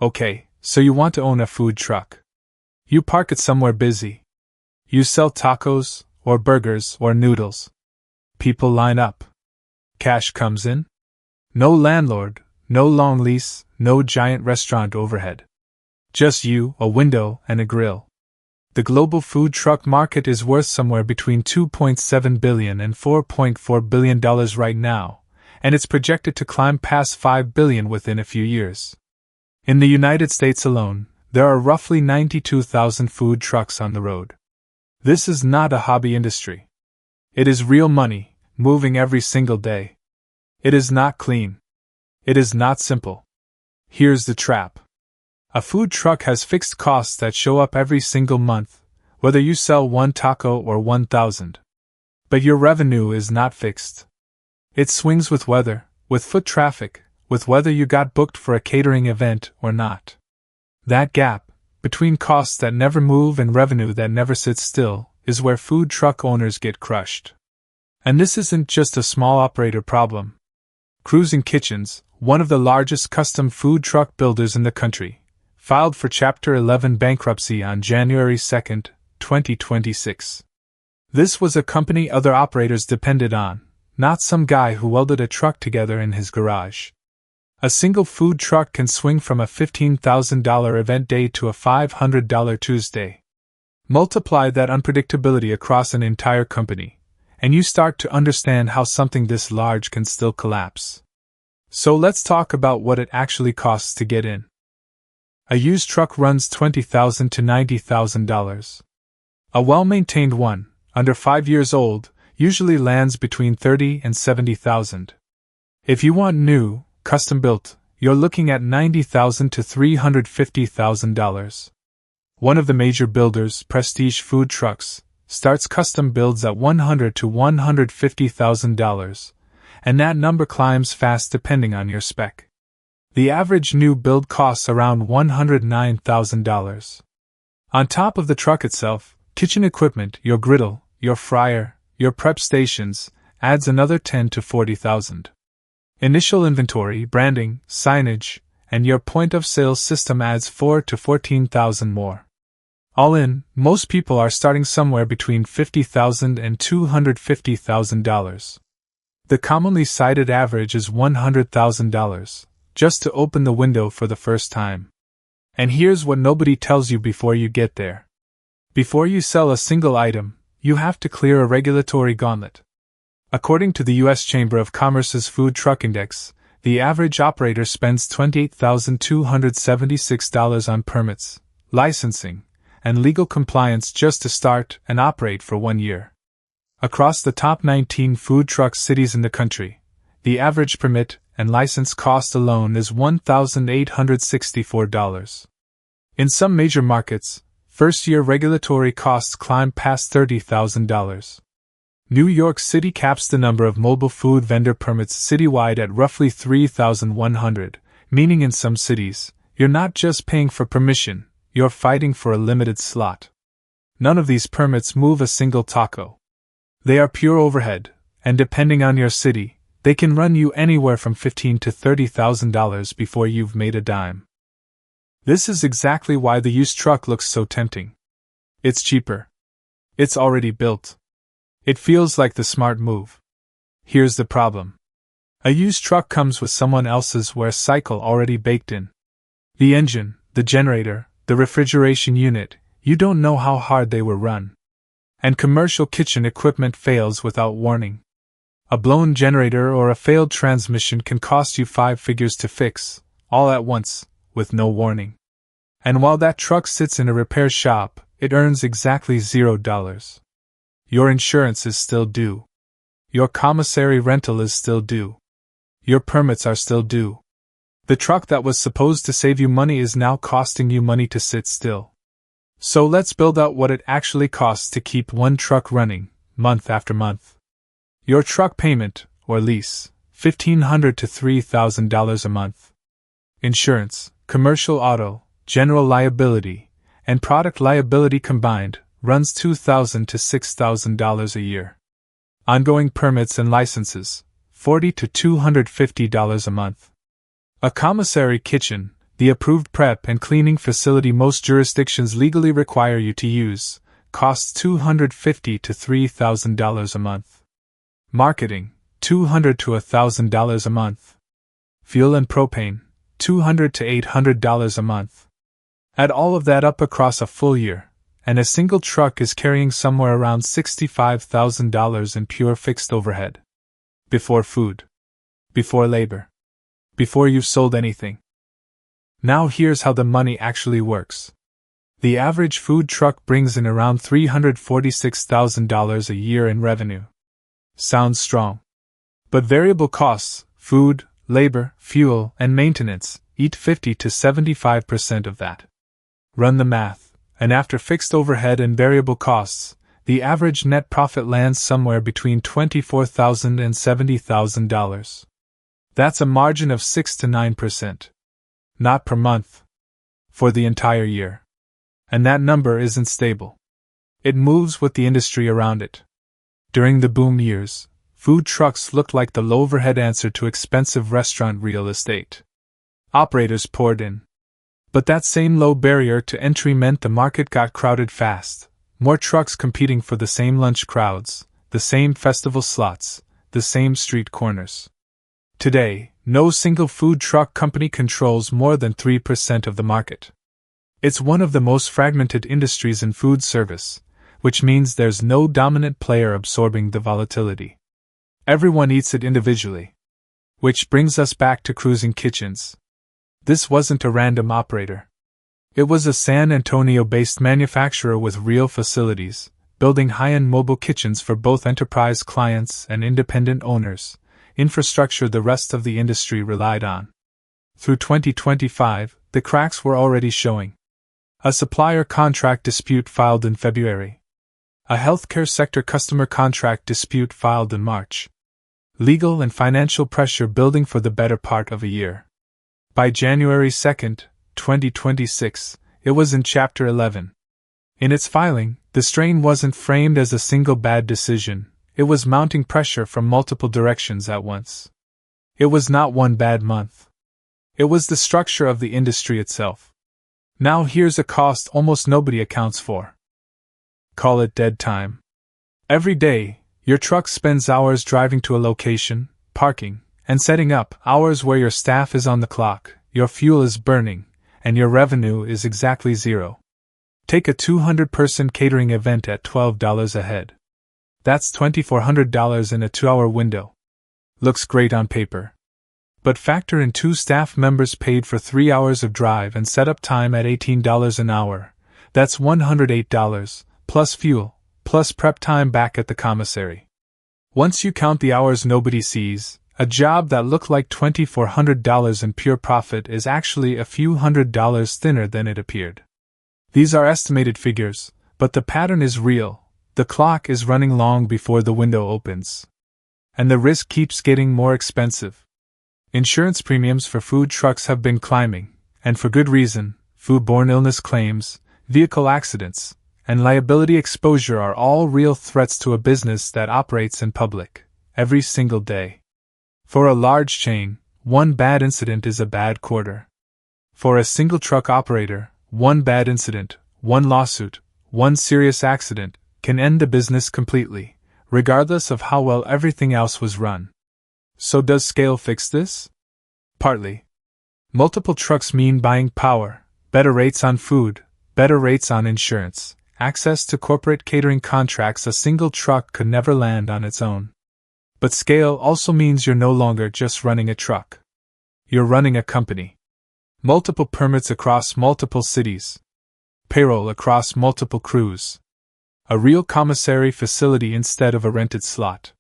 Okay, so you want to own a food truck. You park it somewhere busy. You sell tacos, or burgers, or noodles. People line up. Cash comes in. No landlord, no long lease, no giant restaurant overhead. Just you, a window, and a grill. The global food truck market is worth somewhere between $2.7 billion and $4.4 billion right now, and it's projected to climb past $5 billion within a few years. In the United States alone, there are roughly 92,000 food trucks on the road. This is not a hobby industry. It is real money, moving every single day. It is not clean. It is not simple. Here's the trap. A food truck has fixed costs that show up every single month, whether you sell 1 taco or 1,000. But your revenue is not fixed. It swings with weather, with foot traffic, with whether you got booked for a catering event or not. That gap, between costs that never move and revenue that never sits still, is where food truck owners get crushed. And this isn't just a small operator problem. Cruising Kitchens, one of the largest custom food truck builders in the country, filed for Chapter 11 bankruptcy on January 2, 2026. This was a company other operators depended on, not some guy who welded a truck together in his garage. A single food truck can swing from a $15,000 event day to a $500 Tuesday. Multiply that unpredictability across an entire company, and you start to understand how something this large can still collapse. So let's talk about what it actually costs to get in. A used truck runs $20,000 to $90,000. A well-maintained one, under 5 years old, usually lands between $30,000 and $70,000. If you want new, custom-built, you're looking at $90,000 to $350,000. One of the major builders, Prestige Food Trucks, starts custom builds at $100,000 to $150,000, and that number climbs fast depending on your spec. The average new build costs around $109,000. On top of the truck itself, kitchen equipment, your griddle, your fryer, your prep stations, adds another $10,000 to $40,000. Initial inventory, branding, signage, and your point-of-sale system adds $4,000 to $14,000 more. All in, most people are starting somewhere between $50,000 and $250,000. The commonly cited average is $100,000, just to open the window for the first time. And here's what nobody tells you before you get there. Before you sell a single item, you have to clear a regulatory gauntlet. According to the U.S. Chamber of Commerce's Food Truck Index, the average operator spends $28,276 on permits, licensing, and legal compliance just to start and operate for 1 year. Across the top 19 food truck cities in the country, the average permit and license cost alone is $1,864. In some major markets, first-year regulatory costs climb past $30,000. New York City caps the number of mobile food vendor permits citywide at roughly 3,100, meaning in some cities, you're not just paying for permission, you're fighting for a limited slot. None of these permits move a single taco. They are pure overhead, and depending on your city, they can run you anywhere from $15,000 to $30,000 before you've made a dime. This is exactly why the used truck looks so tempting. It's cheaper. It's already built. It feels like the smart move. Here's the problem. A used truck comes with someone else's wear cycle already baked in. The engine, the generator, the refrigeration unit, you don't know how hard they were run. And commercial kitchen equipment fails without warning. A blown generator or a failed transmission can cost you 5 figures to fix, all at once, with no warning. And while that truck sits in a repair shop, it earns exactly $0. Your insurance is still due. Your commissary rental is still due. Your permits are still due. The truck that was supposed to save you money is now costing you money to sit still. So let's build out what it actually costs to keep one truck running, month after month. Your truck payment, or lease, $1,500 to $3,000 a month. Insurance, commercial auto, general liability, and product liability combined, runs $2,000 to $6,000 a year. Ongoing permits and licenses, $40 to $250 a month. A commissary kitchen, the approved prep and cleaning facility most jurisdictions legally require you to use, costs $250 to $3,000 a month. Marketing, $200 to $1,000 a month. Fuel and propane, $200 to $800 a month. Add all of that up across a full year, and a single truck is carrying somewhere around $65,000 in pure fixed overhead. Before food. Before labor. Before you've sold anything. Now here's how the money actually works. The average food truck brings in around $346,000 a year in revenue. Sounds strong. But variable costs, food, labor, fuel, and maintenance, eat 50 to 75% of that. Run the math, and after fixed overhead and variable costs, the average net profit lands somewhere between $24,000 and $70,000. That's a margin of 6 to 9%. Not per month. For the entire year. And that number isn't stable. It moves with the industry around it. During the boom years, food trucks looked like the low-overhead answer to expensive restaurant real estate. Operators poured in. But that same low barrier to entry meant the market got crowded fast, more trucks competing for the same lunch crowds, the same festival slots, the same street corners. Today, no single food truck company controls more than 3% of the market. It's one of the most fragmented industries in food service, which means there's no dominant player absorbing the volatility. Everyone eats it individually. Which brings us back to cruising kitchens. This wasn't a random operator. It was a San Antonio-based manufacturer with real facilities, building high-end mobile kitchens for both enterprise clients and independent owners, infrastructure the rest of the industry relied on. Through 2025, the cracks were already showing. A supplier contract dispute filed in February. A healthcare sector customer contract dispute filed in March. Legal and financial pressure building for the better part of a year. By January 2, 2026, it was in Chapter 11. In its filing, the strain wasn't framed as a single bad decision, it was mounting pressure from multiple directions at once. It was not one bad month. It was the structure of the industry itself. Now here's a cost almost nobody accounts for. Call it dead time. Every day, your truck spends hours driving to a location, parking, and setting up, hours where your staff is on the clock, your fuel is burning, and your revenue is exactly zero. Take a 200-person catering event at $12 a head. That's $2,400 in a 2-hour window. Looks great on paper. But factor in 2 staff members paid for 3 hours of drive and setup time at $18 an hour. That's $108, plus fuel, plus prep time back at the commissary. Once you count the hours nobody sees, a job that looked like $2,400 in pure profit is actually a few $100s thinner than it appeared. These are estimated figures, but the pattern is real. The clock is running long before the window opens. And the risk keeps getting more expensive. Insurance premiums for food trucks have been climbing, and for good reason. Foodborne illness claims, vehicle accidents, and liability exposure are all real threats to a business that operates in public, every single day. For a large chain, one bad incident is a bad quarter. For a single truck operator, one bad incident, one lawsuit, one serious accident, can end the business completely, regardless of how well everything else was run. So does scale fix this? Partly. Multiple trucks mean buying power, better rates on food, better rates on insurance, access to corporate catering contracts a single truck could never land on its own. But scale also means you're no longer just running a truck. You're running a company. Multiple permits across multiple cities. Payroll across multiple crews. A real commissary facility instead of a rented slot.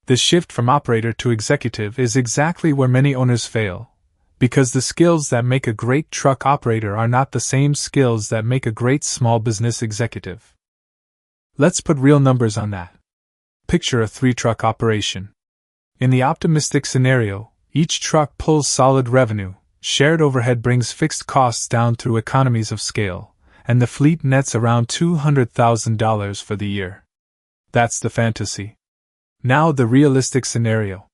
The shift from operator to executive is exactly where many owners fail, because the skills that make a great truck operator are not the same skills that make a great small business executive. Let's put real numbers on that. Picture a 3-truck operation. In the optimistic scenario, each truck pulls solid revenue, shared overhead brings fixed costs down through economies of scale, and the fleet nets around $200,000 for the year. That's the fantasy. Now the realistic scenario.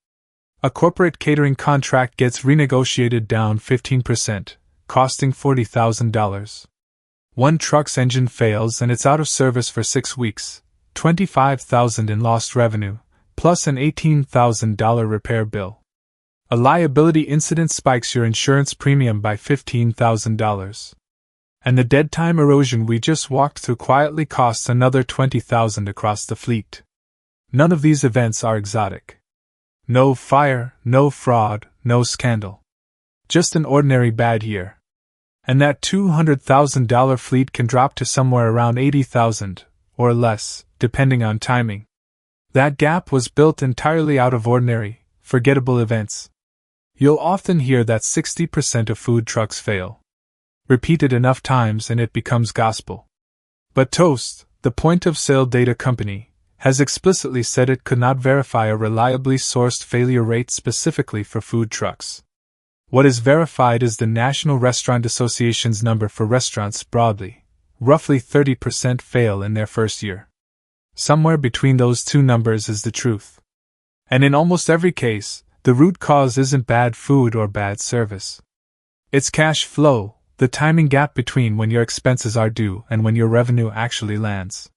A corporate catering contract gets renegotiated down 15%, costing $40,000. One truck's engine fails and it's out of service for 6 weeks, $25,000 in lost revenue, plus an $18,000 repair bill. A liability incident spikes your insurance premium by $15,000. And the dead time erosion we just walked through quietly costs another $20,000 across the fleet. None of these events are exotic. No fire, no fraud, no scandal. Just an ordinary bad year. And that $200,000 fleet can drop to somewhere around $80,000, or less, depending on timing. That gap was built entirely out of ordinary, forgettable events. You'll often hear that 60% of food trucks fail. Repeat it enough times and it becomes gospel. But Toast, the point-of-sale data company, has explicitly said it could not verify a reliably sourced failure rate specifically for food trucks. What is verified is the National Restaurant Association's number for restaurants broadly. Roughly 30% fail in their first year. Somewhere between those two numbers is the truth. And in almost every case, the root cause isn't bad food or bad service. It's cash flow, the timing gap between when your expenses are due and when your revenue actually lands.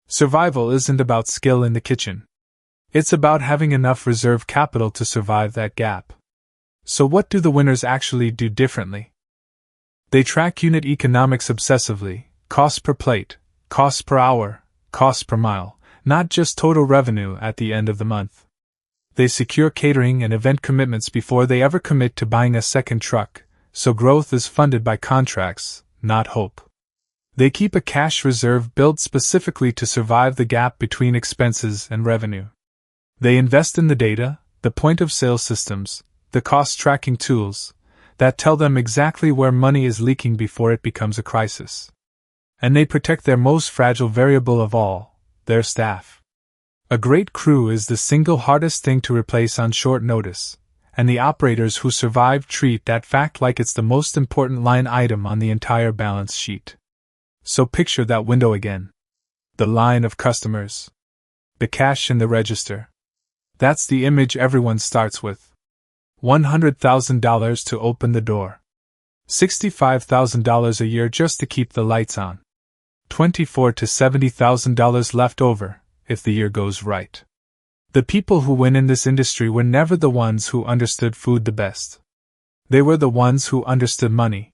Survival isn't about skill in the kitchen. It's about having enough reserve capital to survive that gap. So what do the winners actually do differently? They track unit economics obsessively, cost per plate, cost per hour, cost per mile, not just total revenue at the end of the month. They secure catering and event commitments before they ever commit to buying a second truck, so growth is funded by contracts, not hope. They keep a cash reserve built specifically to survive the gap between expenses and revenue. They invest in the data, the point-of-sale systems, the cost-tracking tools, that tell them exactly where money is leaking before it becomes a crisis. And they protect their most fragile variable of all, their staff. A great crew is the single hardest thing to replace on short notice, and the operators who survive treat that fact like it's the most important line item on the entire balance sheet. So picture that window again. The line of customers. The cash in the register. That's the image everyone starts with. $100,000 to open the door. $65,000 a year just to keep the lights on. $24,000 to $70,000 left over, if the year goes right. The people who win in this industry were never the ones who understood food the best. They were the ones who understood money.